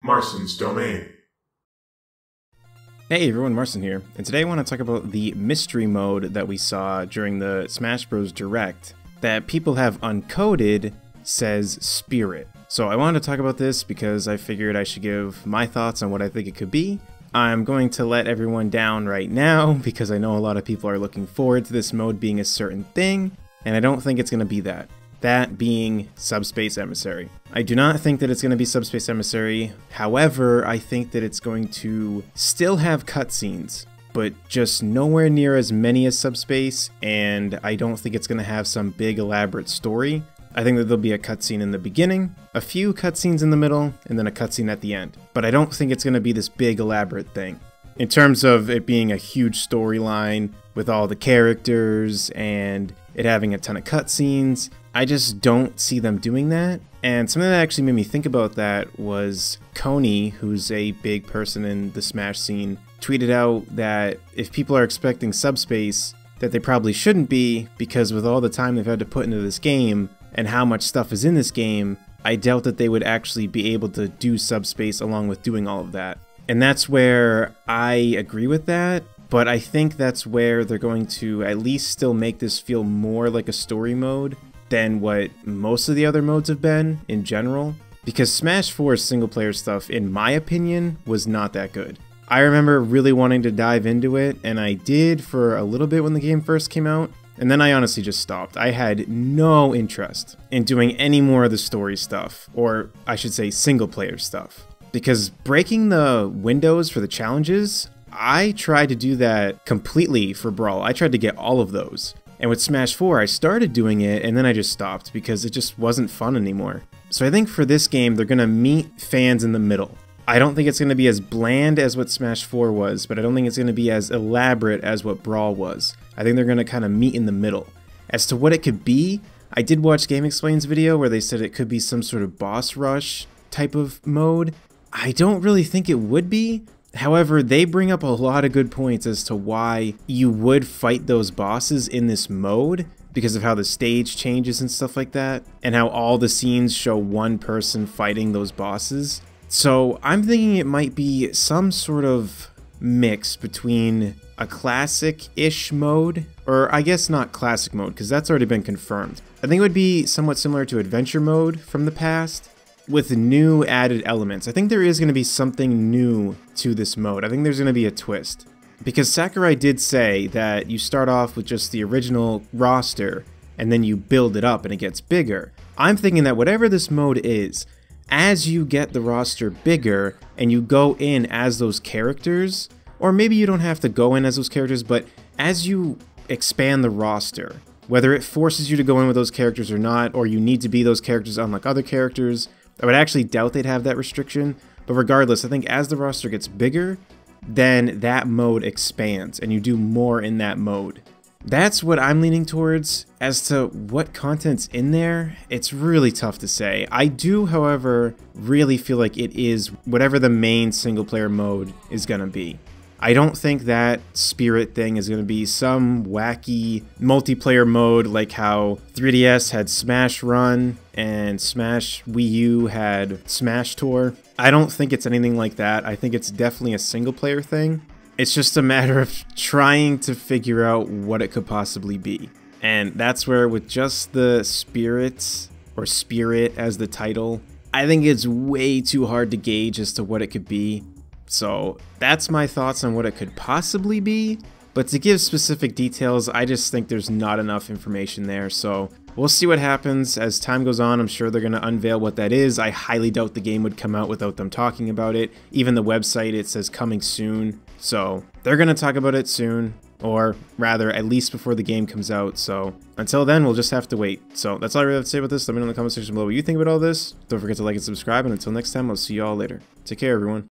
Marston's Domain. Hey everyone, Marson here, and today I want to talk about the mystery mode that we saw during the Smash Bros. Direct that people have uncoded says Spirit. So I wanted to talk about this because I figured I should give my thoughts on what I think it could be. I'm going to let everyone down right now because I know a lot of people are looking forward to this mode being a certain thing, and I don't think it's going to be that. That being Subspace Emissary. I do not think that it's going to be Subspace Emissary, however, I think that it's going to still have cutscenes, but just nowhere near as many as Subspace, and I don't think it's going to have some big elaborate story. I think that there'll be a cutscene in the beginning, a few cutscenes in the middle, and then a cutscene at the end. But I don't think it's going to be this big elaborate thing. In terms of it being a huge storyline with all the characters and it having a ton of cutscenes, I just don't see them doing that. And something that actually made me think about that was Coney, who's a big person in the Smash scene, tweeted out that if people are expecting Subspace, that they probably shouldn't be, because with all the time they've had to put into this game and how much stuff is in this game, I doubt that they would actually be able to do Subspace along with doing all of that. And that's where I agree with that, but I think that's where they're going to at least still make this feel more like a story mode than what most of the other modes have been in general, because Smash 4's single player stuff, in my opinion, was not that good. I remember really wanting to dive into it, and I did for a little bit when the game first came out, and then I honestly just stopped. I had no interest in doing any more of the story stuff, or I should say single player stuff, because breaking the windows for the challenges, I tried to do that completely for Brawl. I tried to get all of those. And with Smash 4, I started doing it, and then I just stopped because it just wasn't fun anymore. So I think for this game, they're going to meet fans in the middle. I don't think it's going to be as bland as what Smash 4 was, but I don't think it's going to be as elaborate as what Brawl was. I think they're going to kind of meet in the middle. As to what it could be, I did watch GameXplain's video where they said it could be some sort of boss rush type of mode. I don't really think it would be. However, they bring up a lot of good points as to why you would fight those bosses in this mode, because of how the stage changes and stuff like that, and how all the scenes show one person fighting those bosses. So I'm thinking it might be some sort of mix between a classic-ish mode, or I guess not classic mode, because that's already been confirmed. I think it would be somewhat similar to adventure mode from the past, with new added elements. I think there is going to be something new to this mode. I think there's going to be a twist. Because Sakurai did say that you start off with just the original roster, and then you build it up and it gets bigger. I'm thinking that whatever this mode is, as you get the roster bigger, and you go in as those characters, or maybe you don't have to go in as those characters, but as you expand the roster, whether it forces you to go in with those characters or not, or you need to be those characters unlike other characters, I would actually doubt they'd have that restriction, but regardless, I think as the roster gets bigger, then that mode expands, and you do more in that mode. That's what I'm leaning towards. As to what content's in there, it's really tough to say. I do, however, really feel like it is whatever the main single-player mode is gonna be. I don't think that Spirit thing is going to be some wacky multiplayer mode like how 3DS had Smash Run and Smash Wii U had Smash Tour. I don't think it's anything like that. I think it's definitely a single player thing. It's just a matter of trying to figure out what it could possibly be. And that's where with just the Spirit, or Spirit as the title, I think it's way too hard to gauge as to what it could be. So that's my thoughts on what it could possibly be, but to give specific details, I just think there's not enough information there, so we'll see what happens. As time goes on, I'm sure they're going to unveil what that is. I highly doubt the game would come out without them talking about it. Even the website, it says coming soon, so they're going to talk about it soon, or rather, at least before the game comes out, so until then, we'll just have to wait. So that's all I really have to say about this. Let me know in the comment section below what you think about all this. Don't forget to like and subscribe, and until next time, I'll see you all later. Take care, everyone.